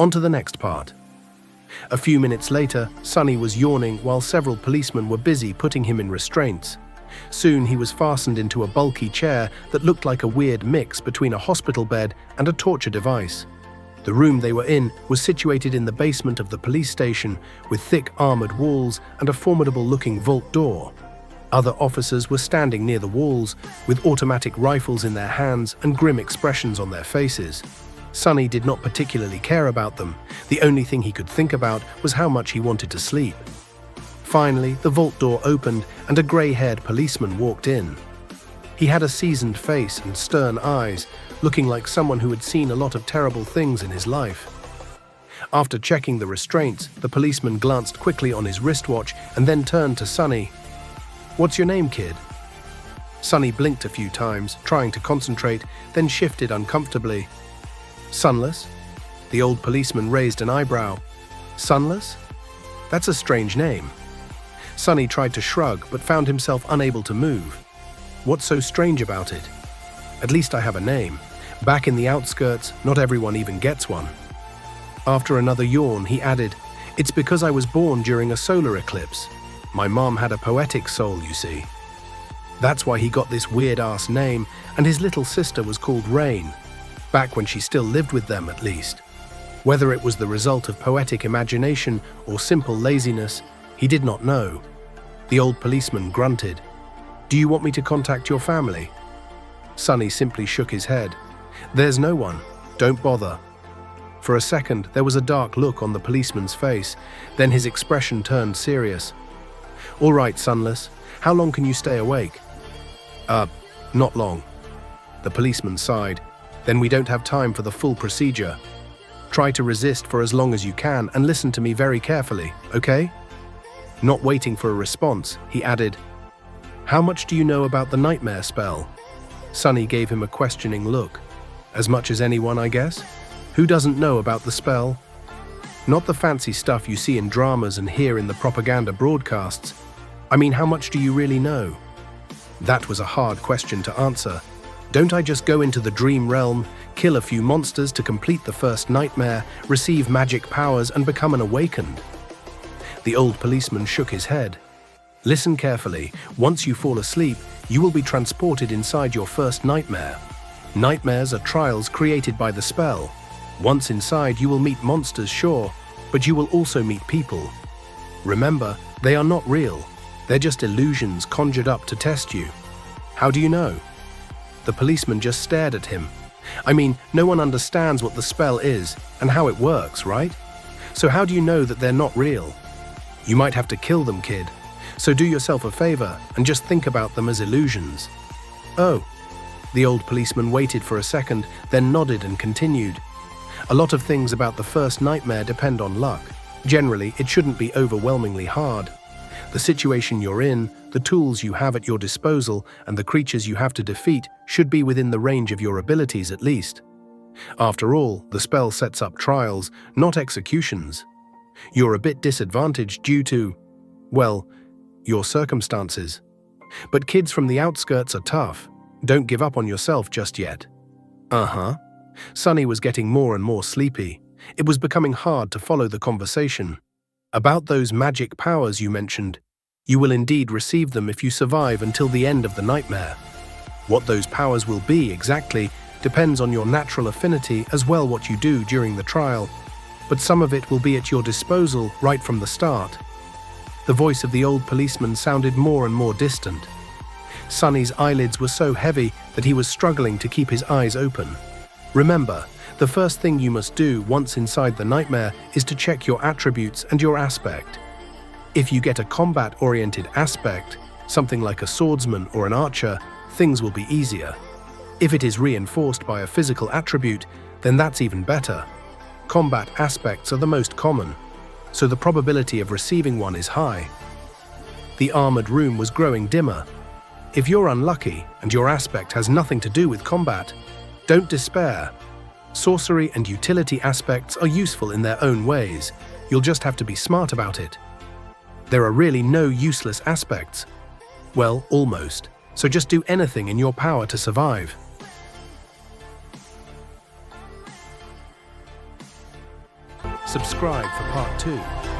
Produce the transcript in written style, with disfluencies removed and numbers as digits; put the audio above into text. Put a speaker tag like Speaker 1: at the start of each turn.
Speaker 1: On to the next part. A few minutes later, Sonny was yawning while several policemen were busy putting him in restraints. Soon he was fastened into a bulky chair that looked like a weird mix between a hospital bed and a torture device. The room they were in was situated in the basement of the police station, with thick armored walls and a formidable-looking vault door. Other officers were standing near the walls, with automatic rifles in their hands and grim expressions on their faces. Sonny did not particularly care about them. The only thing he could think about was how much he wanted to sleep. Finally, the vault door opened and a grey-haired policeman walked in. He had a seasoned face and stern eyes, looking like someone who had seen a lot of terrible things in his life. After checking the restraints, the policeman glanced quickly on his wristwatch and then turned to Sonny. "What's your name, kid?" Sonny blinked a few times, trying to concentrate, then shifted uncomfortably. "Sunless?" The old policeman raised an eyebrow. "Sunless? That's a strange name." Sonny tried to shrug, but found himself unable to move. "What's so strange about it? At least I have a name. Back in the outskirts, not everyone even gets one." After another yawn, he added, "It's because I was born during a solar eclipse. My mom had a poetic soul, you see. That's why he got this weird-ass name, and his little sister was called Rain. Back when she still lived with them, at least. Whether it was the result of poetic imagination or simple laziness, he did not know." The old policeman grunted. "Do you want me to contact your family?" Sonny simply shook his head. "There's no one. Don't bother." For a second, there was a dark look on the policeman's face. Then his expression turned serious. "All right, Sunless. How long can you stay awake?" Not long." The policeman sighed. "Then we don't have time for the full procedure. Try to resist for as long as you can and listen to me very carefully, okay?" Not waiting for a response, he added, "How much do you know about the nightmare spell?" Sonny gave him a questioning look. "As much as anyone, I guess? Who doesn't know about the spell? Not the fancy stuff you see in dramas and hear in the propaganda broadcasts. I mean, how much do you really know?" That was a hard question to answer. Don't I just go into the dream realm, kill a few monsters to complete the first nightmare, receive magic powers, and become an awakened? The old policeman shook his head. "Listen carefully. Once you fall asleep, you will be transported inside your first nightmare. Nightmares are trials created by the spell. Once inside, you will meet monsters, sure, but you will also meet people. Remember, they are not real. They're just illusions conjured up to test you." "How do you know?" The policeman just stared at him. "I mean, no one understands what the spell is and how it works, right? So how do you know that they're not real? You might have to kill them, kid. So do yourself a favor and just think about them as illusions." "Oh." The old policeman waited for a second, then nodded and continued. "A lot of things about the first nightmare depend on luck. Generally, it shouldn't be overwhelmingly hard. The situation you're in, the tools you have at your disposal, and the creatures you have to defeat should be within the range of your abilities at least. After all, the spell sets up trials, not executions. You're a bit disadvantaged due to, well, your circumstances. But kids from the outskirts are tough. Don't give up on yourself just yet." "Uh-huh." Sonny was getting more and more sleepy. It was becoming hard to follow the conversation. "About those magic powers you mentioned, you will indeed receive them if you survive until the end of the nightmare. What those powers will be exactly depends on your natural affinity as well what you do during the trial, but some of it will be at your disposal right from the start." The voice of the old policeman sounded more and more distant. Sonny's eyelids were so heavy that he was struggling to keep his eyes open. "Remember, the first thing you must do once inside the nightmare is to check your attributes and your aspect. If you get a combat-oriented aspect, something like a swordsman or an archer, things will be easier. If it is reinforced by a physical attribute, then that's even better. Combat aspects are the most common, so the probability of receiving one is high." The armored room was growing dimmer. If you're unlucky and your aspect has nothing to do with combat, don't despair. Sorcery and utility aspects are useful in their own ways. You'll just have to be smart about it. There are really no useless aspects. Well, almost. So just do anything in your power to survive. Subscribe for part 2.